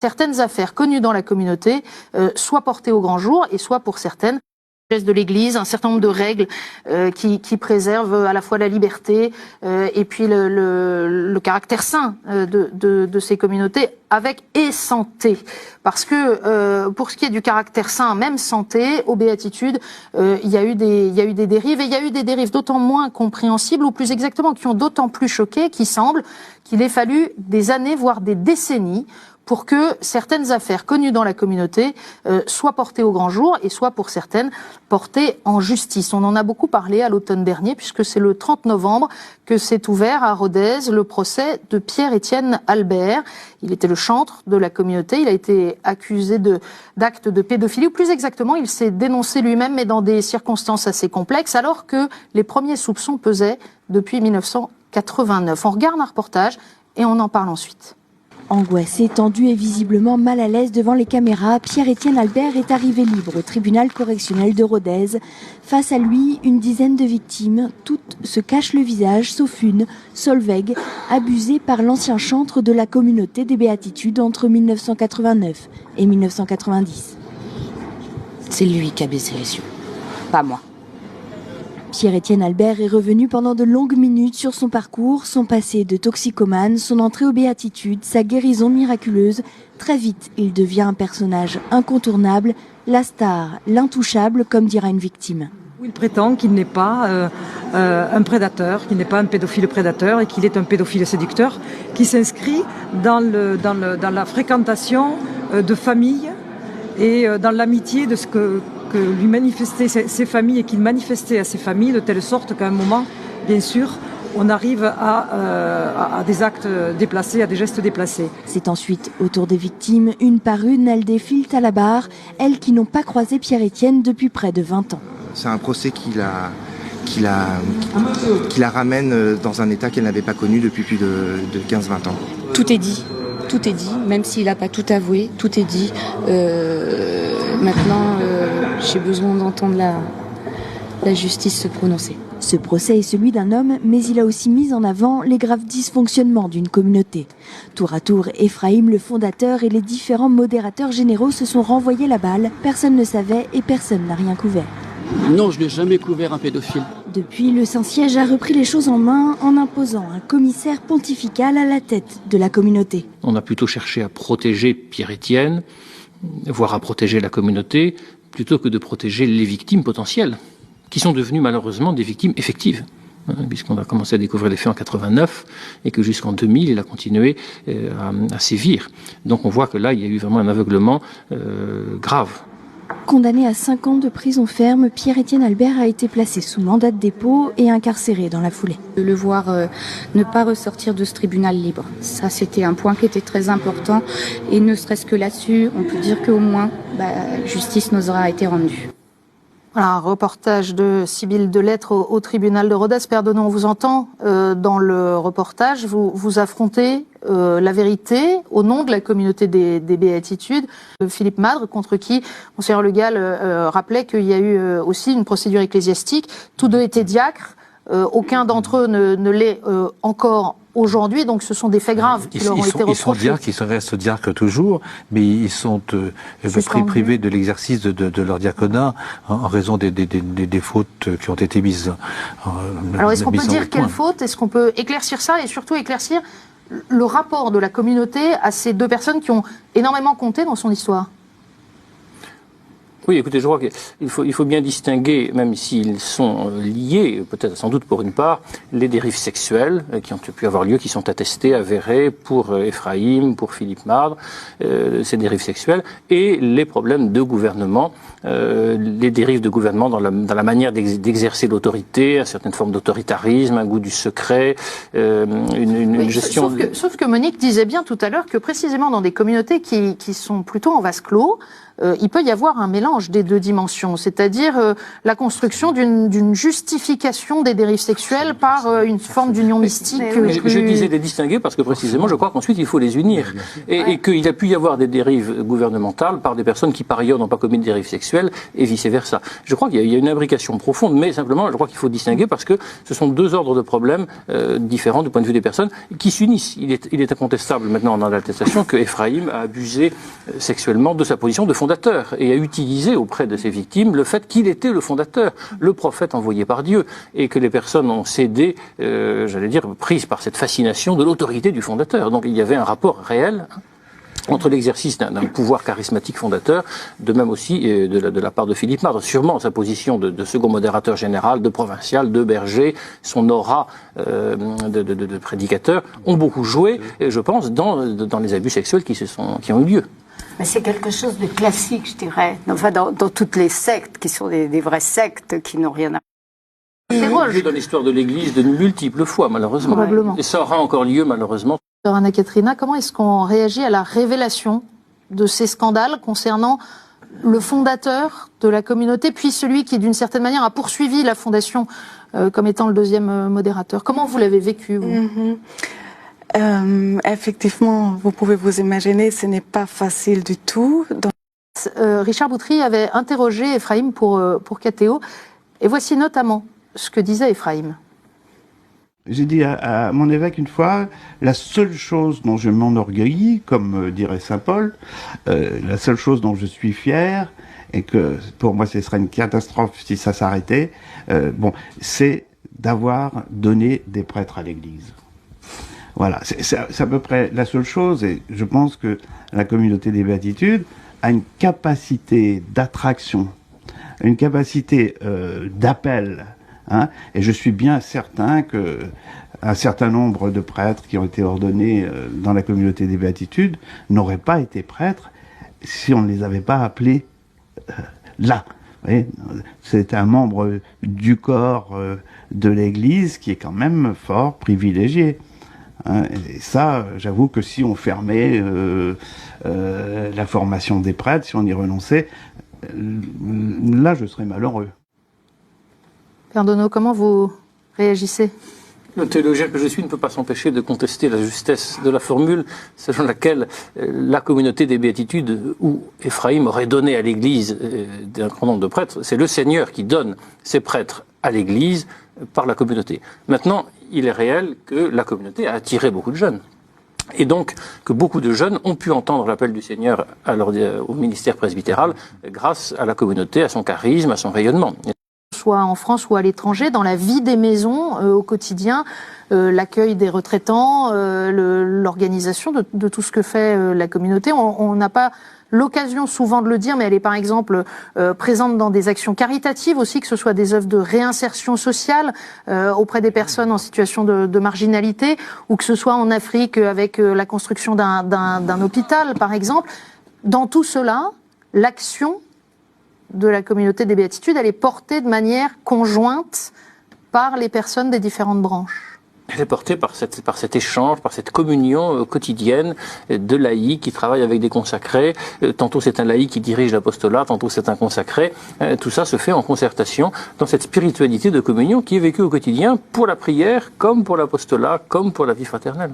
certaines affaires connues dans la communauté soient portées au grand jour et soit pour certaines de l'Église, un certain nombre de règles qui préservent à la fois la liberté et puis le caractère sain de ces communautés avec et santé. Parce que pour ce qui est du caractère sain, même santé, aux béatitudes, il y a eu des dérives et il y a eu des dérives d'autant moins compréhensibles ou plus exactement qui ont d'autant plus choqué qu'il semble qu'il ait fallu des années voire des décennies pour que certaines affaires connues dans la communauté soient portées au grand jour et soient pour certaines portées en justice. On en a beaucoup parlé à l'automne dernier puisque c'est le 30 novembre que s'est ouvert à Rodez le procès de Pierre-Étienne Albert. Il était le chantre de la communauté, il a été accusé d'actes de pédophilie, ou plus exactement, il s'est dénoncé lui-même mais dans des circonstances assez complexes alors que les premiers soupçons pesaient depuis 1989. On regarde un reportage et on en parle ensuite. Angoissé, tendu et visiblement mal à l'aise devant les caméras, Pierre-Étienne Albert est arrivé libre au tribunal correctionnel de Rodez. Face à lui, une dizaine de victimes. Toutes se cachent le visage, sauf une, Solveig, abusée par l'ancien chantre de la communauté des Béatitudes entre 1989 et 1990. C'est lui qui a baissé les yeux, pas moi. Pierre-Étienne Albert est revenu pendant de longues minutes sur son parcours, son passé de toxicomane, son entrée aux béatitudes, sa guérison miraculeuse. Très vite, il devient un personnage incontournable, la star, l'intouchable, comme dira une victime. Il prétend qu'il n'est pas un prédateur, qu'il n'est pas un pédophile prédateur et qu'il est un pédophile séducteur qui s'inscrit dans la fréquentation de familles et dans l'amitié de ce que lui manifestaient ses familles et qu'il manifestait à ses familles de telle sorte qu'à un moment, bien sûr, on arrive à des actes déplacés, à des gestes déplacés. C'est ensuite au tour des victimes, une par une, elles défilent à la barre, elles qui n'ont pas croisé Pierre-Étienne depuis près de 20 ans. C'est un procès qui la ramène dans un état qu'elle n'avait pas connu depuis plus de 15-20 ans. Tout est dit, même s'il n'a pas tout avoué, tout est dit. Maintenant, j'ai besoin d'entendre la justice se prononcer. Ce procès est celui d'un homme, mais il a aussi mis en avant les graves dysfonctionnements d'une communauté. Tour à tour, Ephraim, le fondateur, et les différents modérateurs généraux se sont renvoyés la balle. Personne ne savait et personne n'a rien couvert. Non, je n'ai jamais couvert un pédophile. Depuis, le Saint-Siège a repris les choses en main en imposant un commissaire pontifical à la tête de la communauté. On a plutôt cherché à protéger Pierre-Étienne, voire à protéger la communauté, plutôt que de protéger les victimes potentielles, qui sont devenues malheureusement des victimes effectives. Puisqu'on a commencé à découvrir les faits en 89 et que jusqu'en 2000, il a continué à sévir. Donc on voit que là, il y a eu vraiment un aveuglement grave. Condamné à 5 ans de prison ferme, Pierre-Étienne Albert a été placé sous mandat de dépôt et incarcéré dans la foulée. De le voir ne pas ressortir de ce tribunal libre, ça c'était un point qui était très important. Et ne serait-ce que là-dessus, on peut dire qu'au moins, justice nous aura été rendue. Voilà, un reportage de Sybille Delettre au tribunal de Rodez. Père Donnon, on vous entend dans le reportage, vous affrontez la vérité au nom de la communauté des Béatitudes. Philippe Madre, contre qui Monseigneur Le Gall rappelait qu'il y a eu aussi une procédure ecclésiastique. Tous deux étaient diacres, aucun d'entre eux ne l'est encore aujourd'hui, donc ce sont des faits graves qui leur ont été reprochés. Ils sont diacres, ils restent diacres toujours, mais ils sont privés de l'exercice de leur diaconat en raison des fautes qui ont été mises Alors est-ce qu'on peut dire quelles fautes? Est-ce qu'on peut éclaircir ça et surtout éclaircir le rapport de la communauté à ces deux personnes qui ont énormément compté dans son histoire? Oui, écoutez, je crois qu'il faut bien distinguer, même s'ils sont liés, peut-être sans doute pour une part, les dérives sexuelles qui ont pu avoir lieu, qui sont attestées, avérées pour Ephraim, pour Philippe Madre, ces dérives sexuelles, et les problèmes de gouvernement, les dérives de gouvernement dans la manière d'exercer l'autorité, une certaine forme d'autoritarisme, un goût du secret, une gestion... Sauf que Monique disait bien tout à l'heure que précisément dans des communautés qui sont plutôt en vase clos, il peut y avoir un mélange mélange des deux dimensions, c'est-à-dire la construction d'une justification des dérives sexuelles par une forme d'union mystique. Je disais les distinguer parce que précisément, je crois qu'ensuite il faut les unir et qu'il a pu y avoir des dérives gouvernementales par des personnes qui par ailleurs n'ont pas commis de dérives sexuelles et vice-versa. Je crois qu'il y a une imbrication profonde, mais simplement je crois qu'il faut distinguer parce que ce sont deux ordres de problèmes différents du point de vue des personnes qui s'unissent. Il est incontestable maintenant dans l'attestation que Ephraïm a abusé sexuellement de sa position de fondateur et a utilisé auprès de ses victimes le fait qu'il était le fondateur, le prophète envoyé par Dieu, et que les personnes ont cédé, j'allais dire, prises par cette fascination de l'autorité du fondateur. Donc il y avait un rapport réel entre l'exercice d'un pouvoir charismatique fondateur, de même aussi de la part de Philippe Martre. Sûrement sa position de second modérateur général, de provincial, de berger, son aura de prédicateur ont beaucoup joué, je pense, dans les abus sexuels qui ont eu lieu. Mais c'est quelque chose de classique, je dirais. Enfin, dans toutes les sectes, qui sont des vraies sectes, qui n'ont rien à C'est dans l'histoire de l'Église de multiples fois, malheureusement. Probablement. Et ça aura encore lieu, malheureusement. Anna-Catherina, comment est-ce qu'on réagit à la révélation de ces scandales concernant le fondateur de la communauté, puis celui qui, d'une certaine manière, a poursuivi la fondation comme étant le deuxième modérateur? Comment vous l'avez vécu, vous? Effectivement, vous pouvez vous imaginer, ce n'est pas facile du tout. Richard Boutry avait interrogé Ephraïm pour KTO, et voici notamment ce que disait Ephraïm. J'ai dit à mon évêque une fois, la seule chose dont je m'enorgueillis, comme dirait saint Paul, la seule chose dont je suis fier, et que pour moi ce serait une catastrophe si ça s'arrêtait, c'est d'avoir donné des prêtres à l'Église. Voilà, c'est à peu près la seule chose, et je pense que la communauté des béatitudes a une capacité d'attraction, une capacité d'appel. Et je suis bien certain que un certain nombre de prêtres qui ont été ordonnés dans la communauté des béatitudes n'auraient pas été prêtres si on ne les avait pas appelés là. Vous voyez, c'est un membre du corps de l'Église qui est quand même fort privilégié. Et ça, j'avoue que si on fermait la formation des prêtres, si on y renonçait, là je serais malheureux. Père Donneau, comment vous réagissez? Le théologien que je suis ne peut pas s'empêcher de contester la justesse de la formule selon laquelle la communauté des béatitudes où Ephraïm aurait donné à l'Église un grand nombre de prêtres, c'est le Seigneur qui donne ses prêtres à l'Église par la communauté. Maintenant, il est réel que la communauté a attiré beaucoup de jeunes. Et donc que beaucoup de jeunes ont pu entendre l'appel du Seigneur au ministère presbytéral grâce à la communauté, à son charisme, à son rayonnement. Soit en France ou à l'étranger, dans la vie des maisons au quotidien, l'accueil des retraitants, l'organisation de tout ce que fait la communauté. On n'a pas l'occasion souvent de le dire, mais elle est par exemple présente dans des actions caritatives aussi, que ce soit des œuvres de réinsertion sociale auprès des personnes en situation de marginalité, ou que ce soit en Afrique avec la construction d'un hôpital par exemple. Dans tout cela, l'action de la communauté des béatitudes, elle est portée de manière conjointe par les personnes des différentes branches. Elle est portée par cet échange, par cette communion quotidienne de laïcs qui travaillent avec des consacrés. Tantôt c'est un laïc qui dirige l'apostolat, tantôt c'est un consacré. Tout ça se fait en concertation dans cette spiritualité de communion qui est vécue au quotidien pour la prière, comme pour l'apostolat, comme pour la vie fraternelle.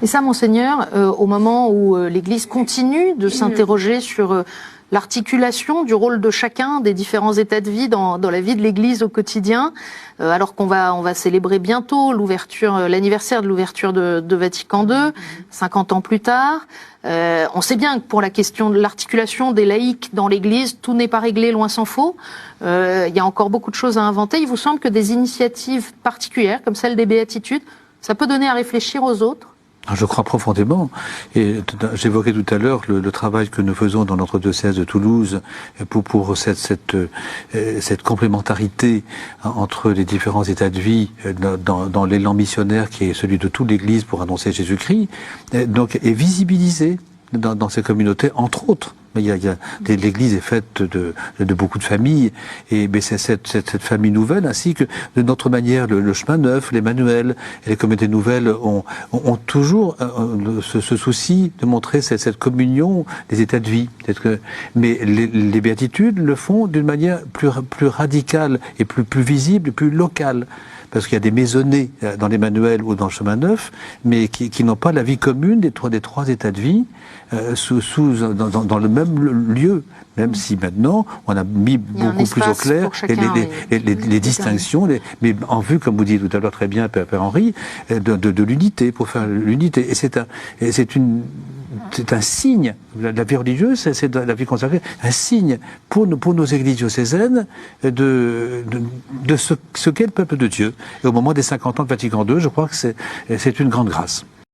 Et ça, Monseigneur, au moment où l'Église continue de s'interroger sur l'articulation du rôle de chacun des différents états de vie dans la vie de l'Église au quotidien, alors qu'on va célébrer bientôt l'anniversaire de l'ouverture de Vatican II, 50 ans plus tard. On sait bien que pour la question de l'articulation des laïcs dans l'Église, tout n'est pas réglé, loin s'en faut. Il y a encore beaucoup de choses à inventer. Il vous semble que des initiatives particulières, comme celle des béatitudes, ça peut donner à réfléchir aux autres? Je crois profondément. Et j'évoquais tout à l'heure le travail que nous faisons dans notre diocèse de Toulouse pour cette complémentarité entre les différents états de vie dans l'élan missionnaire qui est celui de toute l'Église pour annoncer Jésus-Christ, donc est visibilisé dans ces communautés, entre autres, L'Église est faite de beaucoup de familles, et mais c'est cette famille nouvelle, ainsi que de notre manière, le chemin neuf, les manuels et les communautés nouvelles ont toujours ce souci de montrer cette communion des états de vie. Mais les béatitudes le font d'une manière plus radicale et plus visible, plus locale. Parce qu'il y a des maisonnées dans les manuels ou dans le chemin neuf, mais qui n'ont pas la vie commune des trois états de vie dans le même lieu. Même si maintenant, on a mis beaucoup plus au clair les distinctions, mais en vue, comme vous dites tout à l'heure très bien, Père Henri, de l'unité, pour faire l'unité. Et c'est un signe, la vie religieuse, c'est la vie consacrée, un signe pour nos églises diocésaines de ce qu'est le peuple de Dieu. Et au moment des 50 ans de Vatican II, je crois que c'est une grande grâce.